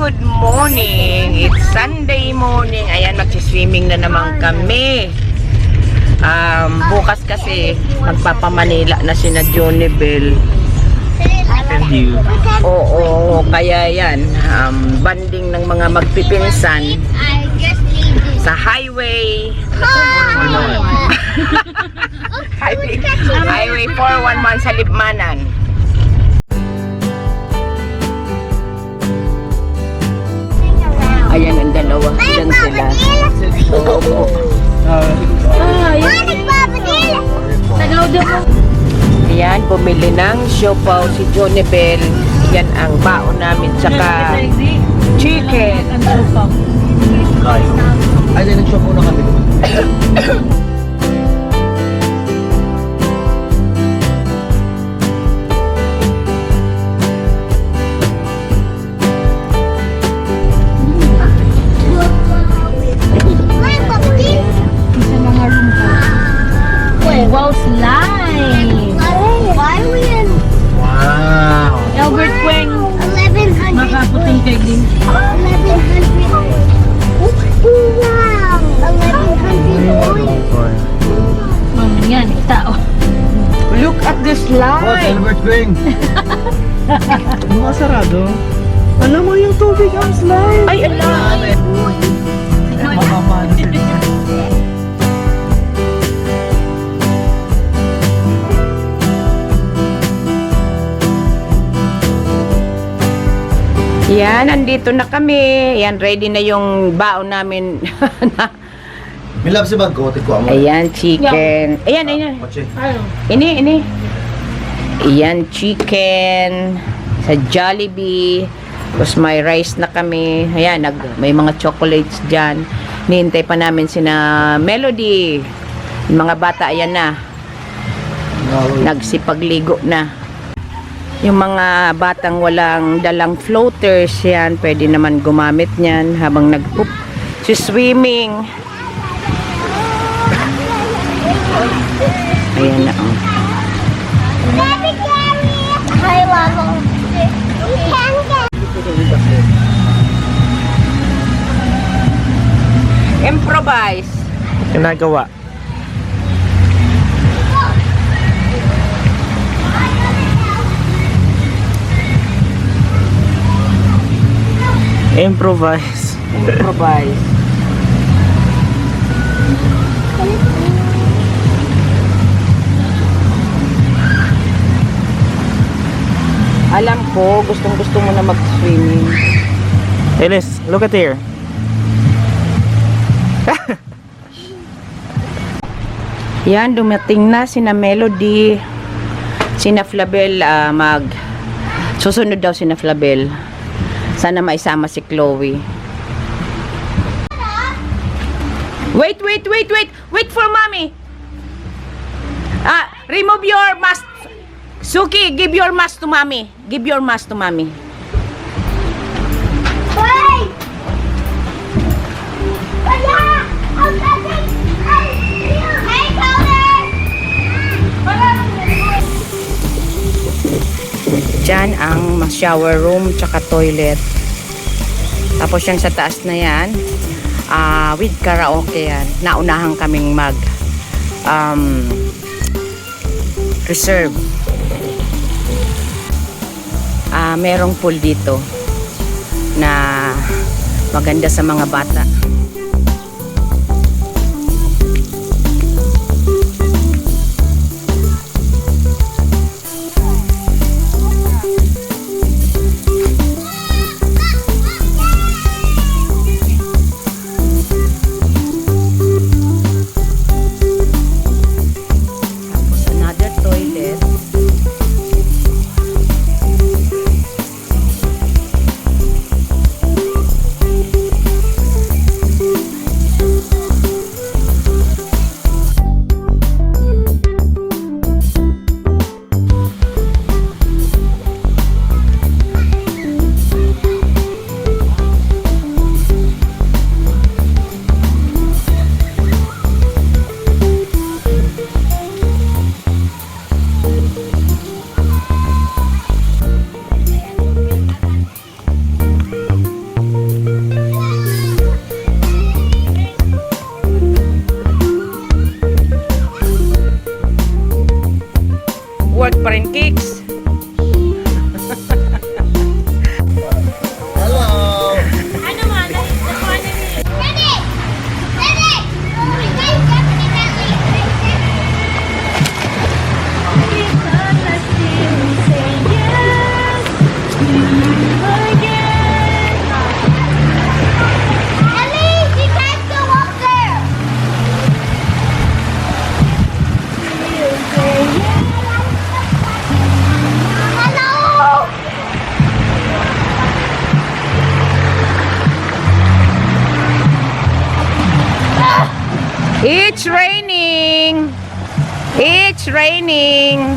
Good morning! It's Sunday morning. Ayan, magsiswimming na naman kami. Bukas kasi magpapamanila na sina Johnny Bell. And you. Oo, kaya yan. Banding ng mga magpipinsan sa highway. Highway 411 sa Libmanan. Ayan ang dalawa. Diyan sila. Oo. Ayan, bumili ng siopaw si Johnny Bell. Yan ang baon namin. Tsaka chicken. Ay, nag-shop muna kami. Wow, slime! Why are we in Wow. Albert Queng, 1100? makaputing kay din. 1100. Wow! 1100 points. Yan, tao. Look at this Oh, slime. Albert Queen. Mga sarado. Alam mo yung tubig ang slime. Ay, ala. Mamamano sila. Yan, nandito na kami. Yan, ready na yung baon namin. May love si bag ko. Tiko mo. Ayan, chicken. Ayan, ayan. Pache. Ini. Ayan, chicken. Sa Jollibee. Tapos may rice na kami. Ayan, may mga chocolates dyan. Nihintay pa namin sina Melody. Yung mga bata, ayan na. Nagsipagligo na. Yung mga batang walang dalang floaters, yan, pwede naman gumamit niyan habang swimming. Ayan na, oh. Baby Gary! Hi, Mama. Improvise. Ginagawa. Improvise. Improvise. Alam ko, gustong-gusto mo na mag-swimming. Elis, look at here. Yan, dumating na sina Melody, sina Flabel, susunod daw sina Flabel. Sana maisama si Chloe. Wait for mommy. Remove your mask. Suki, give your mask to mommy. Give your mask to mommy. Wait! Wala! I'm getting... Hey, Color! Diyan ang shower room tsaka toilet. Tapos yung sa taas na yan, with karaoke yan. Naunahan kaming reserve. Merong pool dito na maganda sa mga bata. pa rin, Kicks. Hello! Ano man? Nakuha na ni... Ready! Ready! Guys, definitely. Ellie, you can't go up there. Hello. It's raining. It's raining.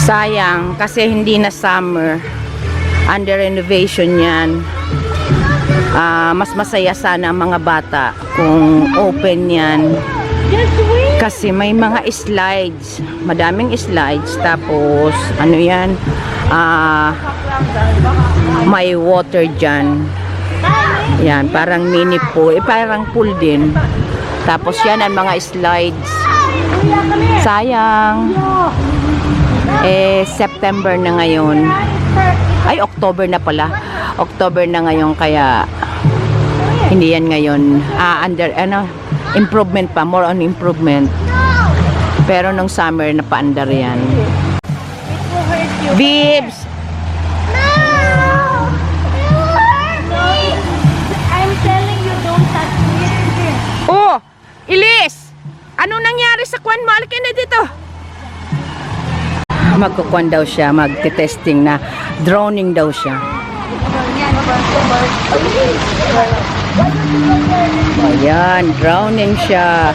Sayang kasi hindi na summer. Under renovation yan. Mas masaya sana ang mga bata kung open yan. Kasi may mga slides. Madaming slides. Tapos, ano yan? May water dyan. Yan, parang mini pool. Parang pool din. Tapos yan ang mga slides. Sayang. September na ngayon. Ay, October na pala. October na ngayon, kaya hindi yan ngayon. Improvement pa. More on improvement. Pero nung summer, napa-under yan. Bibs! I'm telling you, don't touch me. Oh! Ilis! Anong nangyari sa kwan mo? Alkin na dito! Magkukwan daw siya, magte-testing na. Droning daw siya. Ayan, drowning siya.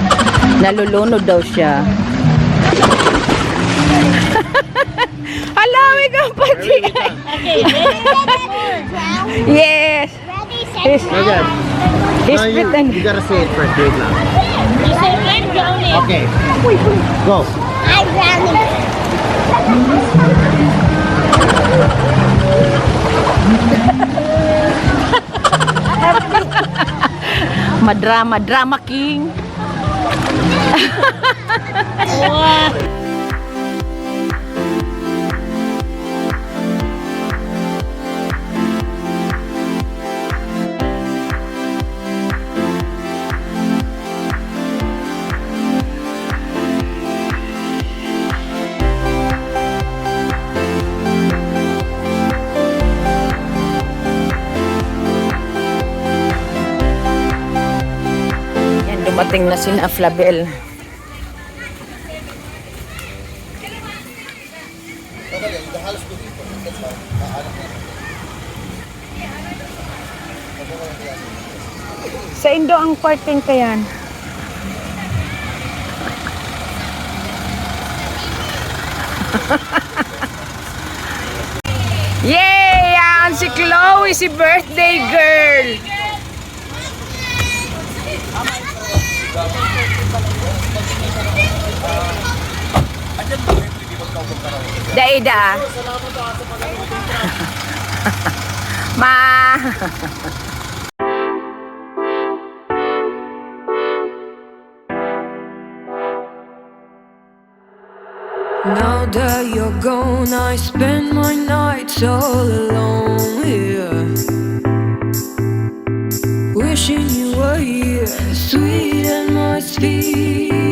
Nalulunod daw siya. Alawi ka pati. Yes. Ready, He's, set, he's No, pretend. you gotta say it first. Wait lang. You said I'm drowning. Okay. Go. I'm drowning. Madrama, drama king. Yan, dumating na sina Flabel. Sa Indo ang parting kayan. Yay! Yan si Chloe, si birthday girl. Daida. Ma. Now that you're gone, I spend my nights all alone here, wishing you were here. Sweet atmosphere.